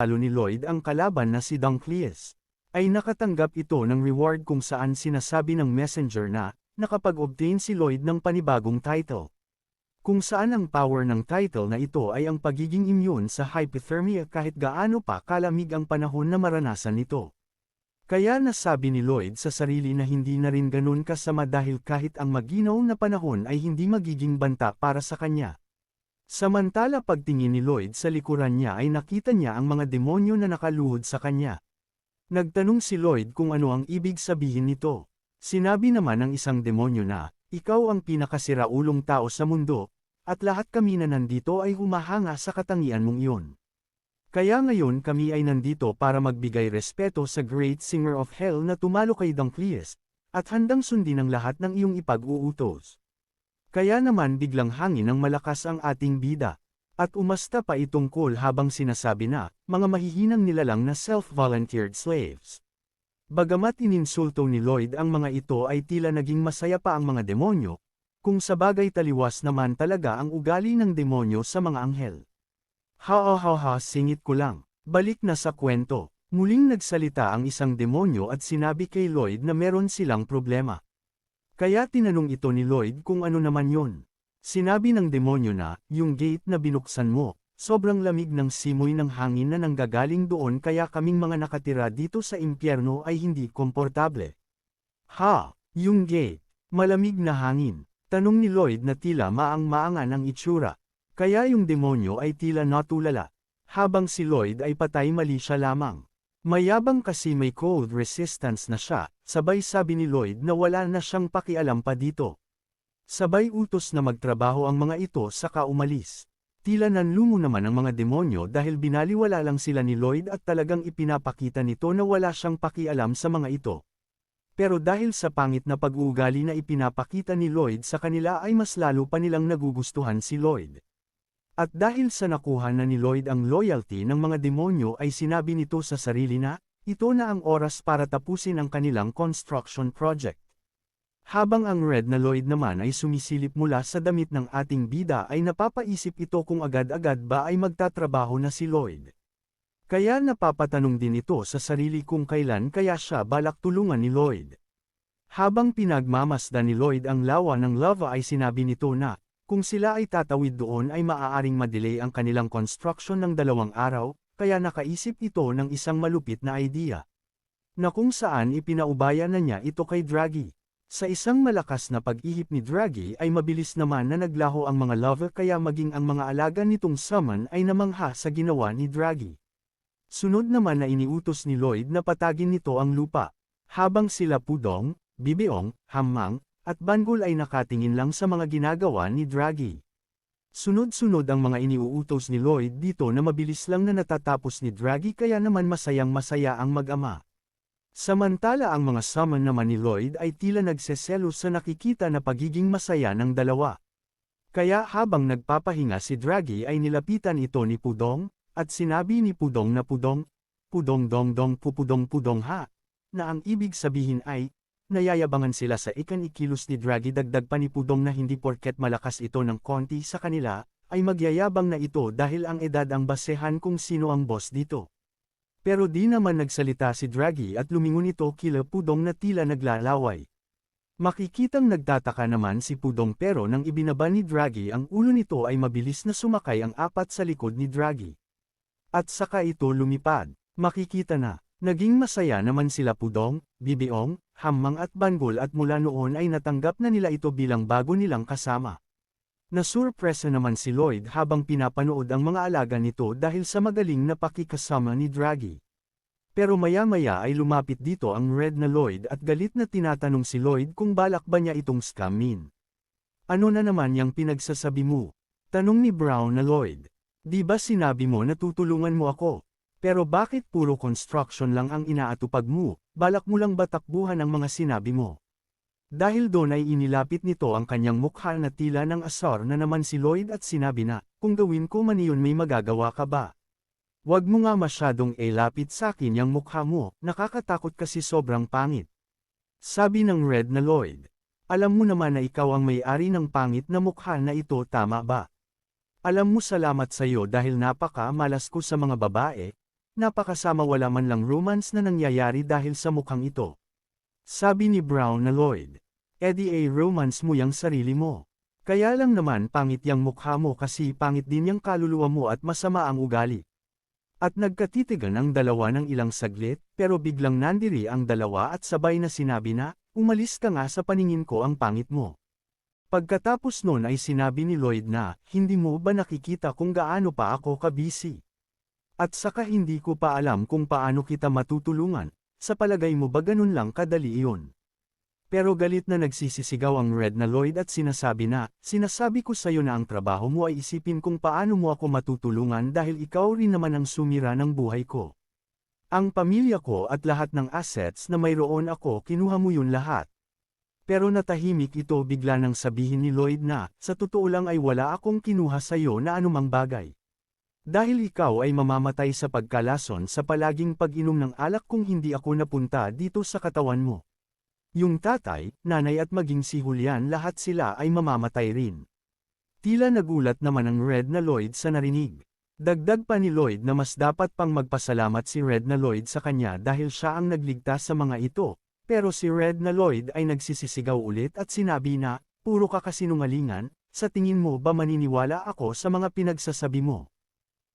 natalo ni Lloyd ang kalaban na si Dunkleus, ay nakatanggap ito ng reward kung saan sinasabi ng messenger na, nakapag-obtain si Lloyd ng panibagong title. Kung saan ang power ng title na ito ay ang pagiging immune sa hypothermia kahit gaano pa kalamig ang panahon na maranasan nito. Kaya nasabi ni Lloyd sa sarili na hindi na rin ganun kasama dahil kahit ang maginaw na panahon ay hindi magiging banta para sa kanya. Samantala pagtingin ni Lloyd sa likuran niya ay nakita niya ang mga demonyo na nakaluhod sa kanya. Nagtanong si Lloyd kung ano ang ibig sabihin nito. Sinabi naman ng isang demonyo na, ikaw ang pinakasiraulong tao sa mundo, at lahat kami na nandito ay humahanga sa katangian mong iyon. Kaya ngayon kami ay nandito para magbigay respeto sa Great Singer of Hell na tumalo kay Dunkleus, at handang sundin ang lahat ng iyong ipag-uutos. Kaya naman biglang hangin ng malakas ang ating bida, at umasta pa itungkol habang sinasabi na, mga mahihinang nilalang na self-volunteered slaves. Bagamat ininsulto ni Lloyd ang mga ito ay tila naging masaya pa ang mga demonyo, kung sabagay taliwas naman talaga ang ugali ng demonyo sa mga anghel. Ha, singit ko lang. Balik na sa kwento. Muling nagsalita ang isang demonyo at sinabi kay Lloyd na meron silang problema. Kaya tinanong ito ni Lloyd kung ano naman yon. Sinabi ng demonyo na, yung gate na binuksan mo, sobrang lamig ng simoy ng hangin na nanggagaling doon kaya kaming mga nakatira dito sa impyerno ay hindi komportable. Ha, yung gate, malamig na hangin. Tanong ni Lloyd na tila maang-maangan ang itsura. Kaya yung demonyo ay tila natulala, habang si Lloyd ay patay mali siya lamang. Mayabang kasi may cold resistance na siya, sabay sabi ni Lloyd na wala na siyang pakialam pa dito. Sabay utos na magtrabaho ang mga ito saka umalis. Tila nanlumo naman ang mga demonyo dahil binaliwala lang sila ni Lloyd at talagang ipinapakita nito na wala siyang pakialam sa mga ito. Pero dahil sa pangit na pag-uugali na ipinapakita ni Lloyd sa kanila ay mas lalo pa nilang nagugustuhan si Lloyd. At dahil sa nakuha na ni Lloyd ang loyalty ng mga demonyo ay sinabi nito sa sarili na, ito na ang oras para tapusin ang kanilang construction project. Habang ang Red na Lloyd naman ay sumisilip mula sa damit ng ating bida ay napapaisip ito kung agad-agad ba ay magtatrabaho na si Lloyd. Kaya napapatanong din ito sa sarili kung kailan kaya siya balak tulungan ni Lloyd. Habang pinagmamasdan ni Lloyd ang lawa ng lava ay sinabi nito na, kung sila ay tatawid doon ay maaaring madelay ang kanilang construction ng 2 araw, kaya nakaisip ito ng isang malupit na idea. Na kung saan ipinaubaya na niya ito kay Draghi. Sa isang malakas na pag-ihip ni Draghi ay mabilis naman na naglaho ang mga lava kaya maging ang mga alaga nitong summon ay namangha sa ginawa ni Draghi. Sunod naman na iniutos ni Lloyd na patagin nito ang lupa. Habang sila Pudong, Bibeong, Hamang, at Banggol ay nakatingin lang sa mga ginagawa ni Draghi. Sunod-sunod ang mga iniuutos ni Lloyd dito na mabilis lang na natatapos ni Draghi kaya naman masayang-masaya ang mag-ama. Samantala ang mga summon naman ni Lloyd ay tila nagseselos sa nakikita na pagiging masaya ng dalawa. Kaya habang nagpapahinga si Draghi ay nilapitan ito ni Pudong, at sinabi ni Pudong na Pudong, Pudong dong dong pupudong pudong ha, na ang ibig sabihin ay, nayayabangan sila sa ikilos ni Draghi dagdag pa ni Pudong na hindi porket malakas ito ng konti sa kanila, ay magyayabang na ito dahil ang edad ang basehan kung sino ang boss dito. Pero di naman nagsalita si Draghi at lumingon ito kila Pudong na tila naglalaway. Makikitang nagtataka naman si Pudong pero nang ibinaba ni Draghi ang ulo nito ay mabilis na sumakay ang 4 sa likod ni Draghi. At saka ito lumipad. Makikita na. Naging masaya naman sila Pudong, Bibeong, Hamang at Banggol at mula noon ay natanggap na nila ito bilang bago nilang kasama. Nasurpresa naman si Lloyd habang pinapanood ang mga alaga nito dahil sa magaling na pakikasama ni Draghi. Pero maya-maya ay lumapit dito ang Red na Lloyd at galit na tinatanong si Lloyd kung balak ba niya itong scamin. Ano na naman yang pinagsasabi mo? Tanong ni Brown na Lloyd. Di ba sinabi mo na tutulungan mo ako? Pero bakit puro construction lang ang inaatupag mo, balak mo lang ba takbuhan ang mga sinabi mo? Dahil doon ay inilapit nito ang kanyang mukha na tila ng asar na naman si Lloyd at sinabi na, kung gawin ko man iyon may magagawa ka ba? Wag mo nga masyadong ilapit sa akin yung mukha mo, nakakatakot kasi sobrang pangit. Sabi ng Red na Lloyd, alam mo naman na ikaw ang may-ari ng pangit na mukha na ito tama ba? Alam mo salamat sa iyo dahil napaka-malas ko sa mga babae, napakasama wala man lang romance na nangyayari dahil sa mukhang ito. Sabi ni Brown na Lloyd. Romance mo yang sarili mo. Kaya lang naman pangit yang mukha mo kasi pangit din yang kaluluwa mo at masama ang ugali. At nagkatitigan ang dalawa ng ilang saglit, pero biglang nandiri ang dalawa at sabay na sinabi na, umalis ka nga sa paningin ko ang pangit mo. Pagkatapos nun ay sinabi ni Lloyd na, hindi mo ba nakikita kung gaano pa ako ka-busy? At saka hindi ko pa alam kung paano kita matutulungan, sa palagay mo ba ganun lang kadali iyon? Pero galit na nagsisisigaw ang Red na Lloyd at sinasabi na, sinasabi ko sa'yo na ang trabaho mo ay isipin kung paano mo ako matutulungan dahil ikaw rin naman ang sumira ng buhay ko. Ang pamilya ko at lahat ng assets na mayroon ako kinuha mo yun lahat. Pero natahimik ito bigla nang sabihin ni Lloyd na, sa totoo lang ay wala akong kinuha sa'yo na anumang bagay. Dahil ikaw ay mamamatay sa pagkalason sa palaging pag-inom ng alak kung hindi ako napunta dito sa katawan mo. Yung tatay, nanay at maging si Julian lahat sila ay mamamatay rin. Tila nagulat naman ang Red na Lloyd sa narinig. Dagdag pa ni Lloyd na mas dapat pang magpasalamat si Red na Lloyd sa kanya dahil siya ang nagligtas sa mga ito, pero si Red na Lloyd ay nagsisisigaw ulit at sinabi na, puro ka kasinungalingan, sa tingin mo ba maniniwala ako sa mga pinagsasabi mo?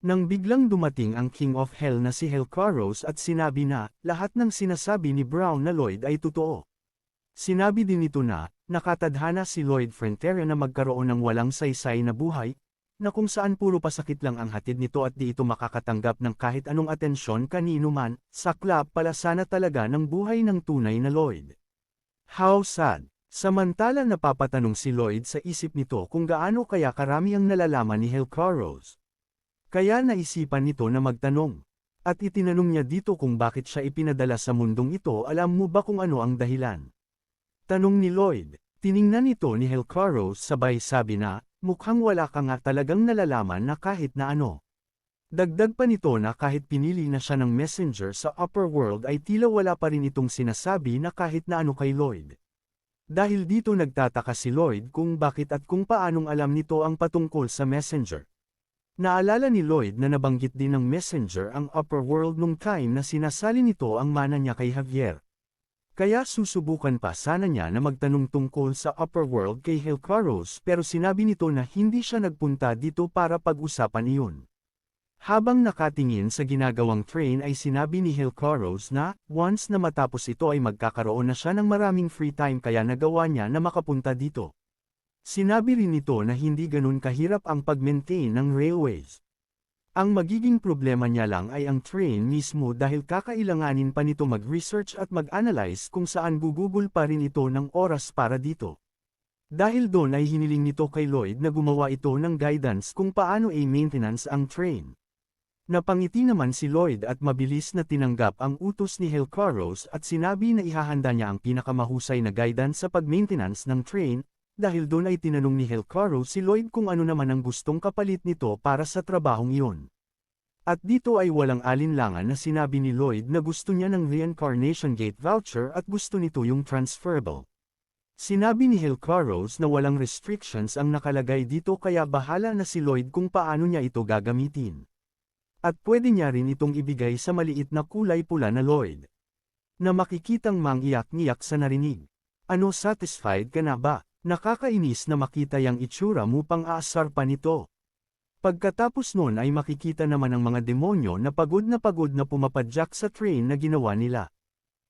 Nang biglang dumating ang King of Hell na si Hellcarros at sinabi na, lahat ng sinasabi ni Brown na Lloyd ay totoo. Sinabi din nito na, nakatadhana si Lloyd Frontera na magkaroon ng walang saysay na buhay, na kung saan puro pasakit lang ang hatid nito at di ito makakatanggap ng kahit anong atensyon kanino man, saklap pala sana talaga ng buhay ng tunay na Lloyd. How sad! Samantala napapatanong si Lloyd sa isip nito kung gaano kaya karami ang nalalaman ni Hellcarros. Kaya naisipan nito na magtanong. At itinanong niya dito kung bakit siya ipinadala sa mundong ito, alam mo ba kung ano ang dahilan? Tanong ni Lloyd. Tiningnan ito ni Hellcarros sabay sabi na, mukhang wala ka nga talagang nalalaman na kahit na ano. Dagdag pa nito na kahit pinili na siya ng messenger sa upper world ay tila wala pa rin itong sinasabi na kahit na ano kay Lloyd. Dahil dito nagtataka si Lloyd kung bakit at kung paanong alam nito ang patungkol sa messenger. Naalala ni Lloyd na nabanggit din ng messenger ang upper world nung time na sinasali nito ang mana niya kay Javier. Kaya susubukan pa sana niya na magtanong tungkol sa upper world kay Hellcarros pero sinabi nito na hindi siya nagpunta dito para pag-usapan iyon. Habang nakatingin sa ginagawang train ay sinabi ni Hellcarros na, once na matapos ito ay magkakaroon na siya ng maraming free time kaya nagawa niya na makapunta dito. Sinabi rin nito na hindi ganun kahirap ang pag-maintain ng railways. Ang magiging problema niya lang ay ang train mismo dahil kakailanganin pa nito mag-research at mag-analyze kung saan gugugol pa rin ito ng oras para dito. Dahil doon ay hiniling nito kay Lloyd na gumawa ito ng guidance kung paano i-maintenance ang train. Napangiti naman si Lloyd at mabilis na tinanggap ang utos ni Hellcarros at sinabi na ihahanda niya ang pinakamahusay na guidance sa pag-maintenance ng train, dahil doon ay tinanong ni Hellcarros si Lloyd kung ano naman ang gustong kapalit nito para sa trabahong iyon. At dito ay walang alinlangan na sinabi ni Lloyd na gusto niya ng Reincarnation Gate voucher at gusto nito yung transferable. Sinabi ni Hellcarros na walang restrictions ang nakalagay dito kaya bahala na si Lloyd kung paano niya ito gagamitin. At pwede niya rin itong ibigay sa maliit na kulay pula na Lloyd. Na makikitang mangiyak-ngiyak sa narinig. Ano, satisfied ka na ba? Nakakainis na makita yang itsura mo pang aasar pa nito. Pagkatapos nun ay makikita naman ang mga demonyo na pagod na pumapadyak sa train na ginawa nila.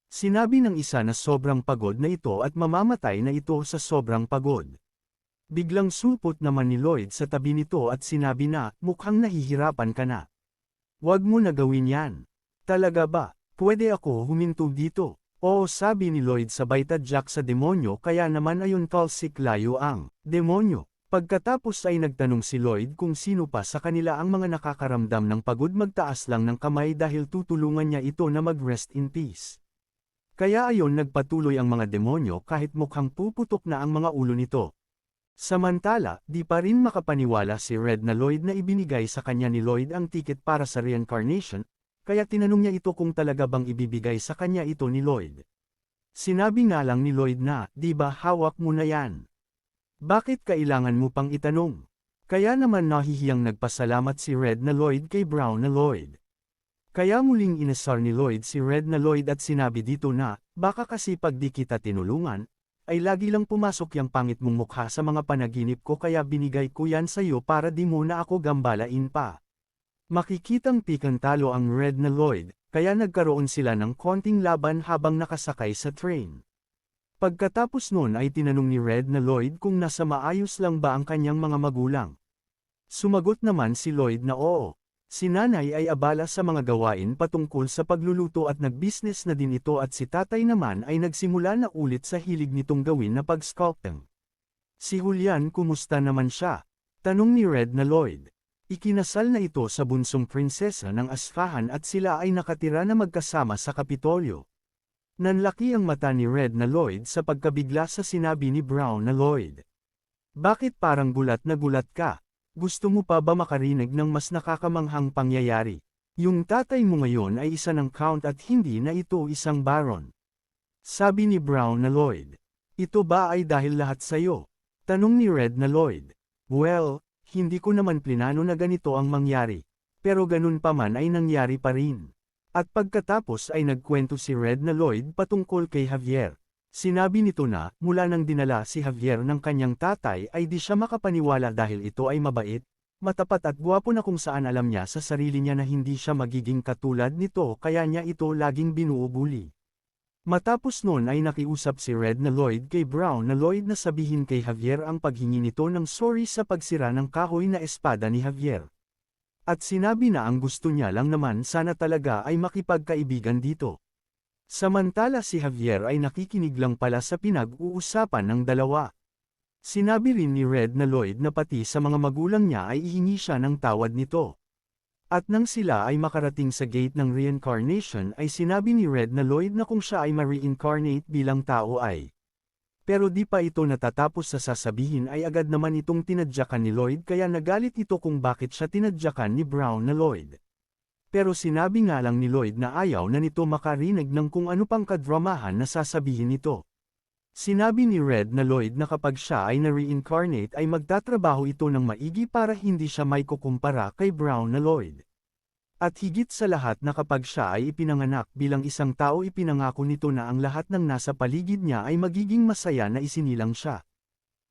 Sinabi ng isa na sobrang pagod na ito at mamamatay na ito sa sobrang pagod. Biglang sulpot naman ni Lloyd sa tabi nito at sinabi na, mukhang nahihirapan ka na. Huwag mo na gawin yan. Talaga ba? Pwede ako huminto dito. Oo, sabi ni Lloyd sabay tadyak sa demonyo kaya naman ayon talsik layo ang demonyo. Pagkatapos ay nagtanong si Lloyd kung sino pa sa kanila ang mga nakakaramdam ng pagod magtaas lang ng kamay dahil tutulungan niya ito na mag-rest in peace. Kaya ayon nagpatuloy ang mga demonyo kahit mukhang puputok na ang mga ulo nito. Samantala, di pa rin makapaniwala si Red na Lloyd na ibinigay sa kanya ni Lloyd ang ticket para sa reincarnation, kaya tinanong niya ito kung talaga bang ibibigay sa kanya ito ni Lloyd. Sinabi nga lang ni Lloyd na, di ba hawak mo na yan? Bakit kailangan mo pang itanong? Kaya naman nahihiyang nagpasalamat si Red na Lloyd kay Brown na Lloyd. Kaya muling inasar ni Lloyd si Red na Lloyd at sinabi dito na, baka kasi pag di kita tinulungan, ay lagi lang pumasok yung pangit mong mukha sa mga panaginip ko kaya binigay ko yan sa'yo para di mo na ako gambalain pa. Makikitang pikantalo ang Red na Lloyd, kaya nagkaroon sila ng konting laban habang nakasakay sa train. Pagkatapos nun ay tinanong ni Red na Lloyd kung nasa maayos lang ba ang kanyang mga magulang. Sumagot naman si Lloyd na oo. Si nanay ay abala sa mga gawain patungkol sa pagluluto at nag-business na din ito at si tatay naman ay nagsimula na ulit sa hilig nitong gawin na pag-sculpting. Si Julian kumusta naman siya? Tanong ni Red na Lloyd. Ikinasal na ito sa bunsong prinsesa ng Asfahan at sila ay nakatira na magkasama sa Kapitolyo. Nanlaki ang mata ni Red na Lloyd sa pagkabigla sa sinabi ni Brown na Lloyd. Bakit parang gulat na gulat ka? Gusto mo pa ba makarinig ng mas nakakamanghang pangyayari? Yung tatay mo ngayon ay isa ng count at hindi na ito isang baron. Sabi ni Brown na Lloyd. Ito ba ay dahil lahat sa'yo? Tanong ni Red na Lloyd. Well, hindi ko naman plinano na ganito ang mangyari. Pero ganun pa man ay nangyari pa rin. At pagkatapos ay nagkwento si Red na Lloyd patungkol kay Javier. Sinabi nito na, mula nang dinala si Javier ng kanyang tatay ay di siya makapaniwala dahil ito ay mabait, matapat at gwapo na kung saan alam niya sa sarili niya na hindi siya magiging katulad nito kaya niya ito laging binuubuli. Matapos nun ay nakiusap si Red na Lloyd kay Brown na Lloyd na sabihin kay Javier ang paghingi nito ng sorry sa pagsira ng kahoy na espada ni Javier. At sinabi na ang gusto niya lang naman sana talaga ay makipagkaibigan dito. Samantala si Javier ay nakikinig lang pala sa pinag-uusapan ng dalawa. Sinabi rin ni Red na Lloyd na pati sa mga magulang niya ay ihingi siya ng tawad nito. At nang sila ay makarating sa gate ng reincarnation ay sinabi ni Red na Lloyd na kung siya ay ma-reincarnate bilang tao ay. Pero di pa ito natatapos sa sasabihin ay agad naman itong tinadyakan ni Lloyd kaya nagalit ito kung bakit siya tinadyakan ni Brown na Lloyd. Pero sinabi nga lang ni Lloyd na ayaw na nito makarinig ng kung ano pang kadramahan na sasabihin nito. Sinabi ni Red na Lloyd na kapag siya ay na-reincarnate ay magtatrabaho ito ng maigi para hindi siya may kukumpara kay Brown na Lloyd. At higit sa lahat na kapag siya ay ipinanganak bilang isang tao ipinangako nito na ang lahat ng nasa paligid niya ay magiging masaya na isinilang siya.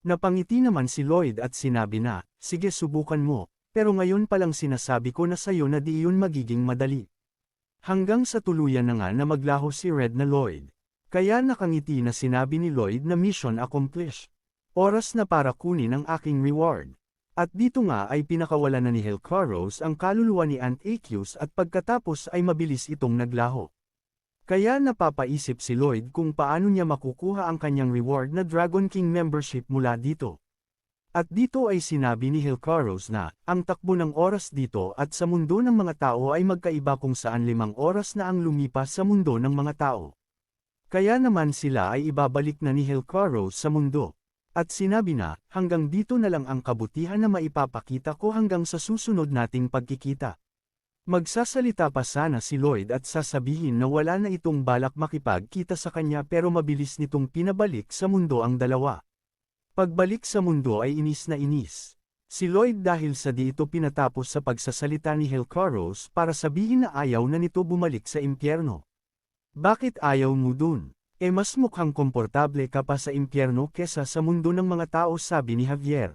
Napangiti naman si Lloyd at sinabi na, sige subukan mo. Pero ngayon palang sinasabi ko na sa'yo na di yun magiging madali. Hanggang sa tuluyan na nga na maglaho si Red na Lloyd. Kaya nakangiti na sinabi ni Lloyd na mission accomplished. Oras na para kunin ang aking reward. At dito nga ay pinakawala na ni Helcaros ang kaluluwa ni Aunt Aqueous at pagkatapos ay mabilis itong naglaho. Kaya napapaisip si Lloyd kung paano niya makukuha ang kanyang reward na Dragon King membership mula dito. At dito ay sinabi ni Helcaros na, ang takbo ng oras dito at sa mundo ng mga tao ay magkaiba kung saan 5 oras na ang lumipas sa mundo ng mga tao. Kaya naman sila ay ibabalik na ni Helcaros sa mundo. At sinabi na, hanggang dito na lang ang kabutihan na maipapakita ko hanggang sa susunod nating pagkikita. Magsasalita pa sana si Lloyd at sasabihin na wala na itong balak makipagkita sa kanya pero mabilis nitong pinabalik sa mundo ang dalawa. Pagbalik sa mundo ay inis na inis. Si Lloyd dahil sa di ito pinatapos sa pagsasalita ni Helcaros para sabihin na ayaw na nito bumalik sa impyerno. Bakit ayaw mo dun? Mas mukhang komportable ka pa sa impyerno kesa sa mundo ng mga tao sabi ni Javier.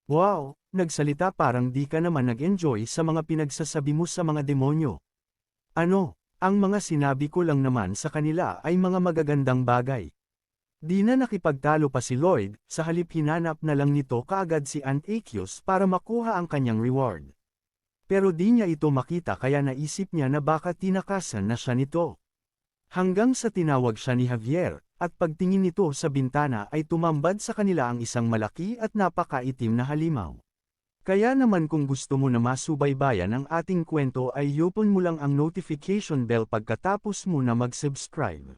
Wow, nagsalita parang di ka naman nag-enjoy sa mga pinagsasabi mo sa mga demonyo. Ano, ang mga sinabi ko lang naman sa kanila ay mga magagandang bagay. Di na nakipagtalo pa si Lloyd, sa halip hinanap na lang nito kaagad si Aunt Aqueous para makuha ang kanyang reward. Pero di niya ito makita kaya naisip niya na baka tinakasan na siya nito. Hanggang sa tinawag siya ni Javier, at pagtingin nito sa bintana ay tumambad sa kanila ang isang malaki at napakaitim na halimaw. Kaya naman kung gusto mo na masubaybayan ang ating kwento ay i-open mo lang ang notification bell pagkatapos mo na mag-subscribe.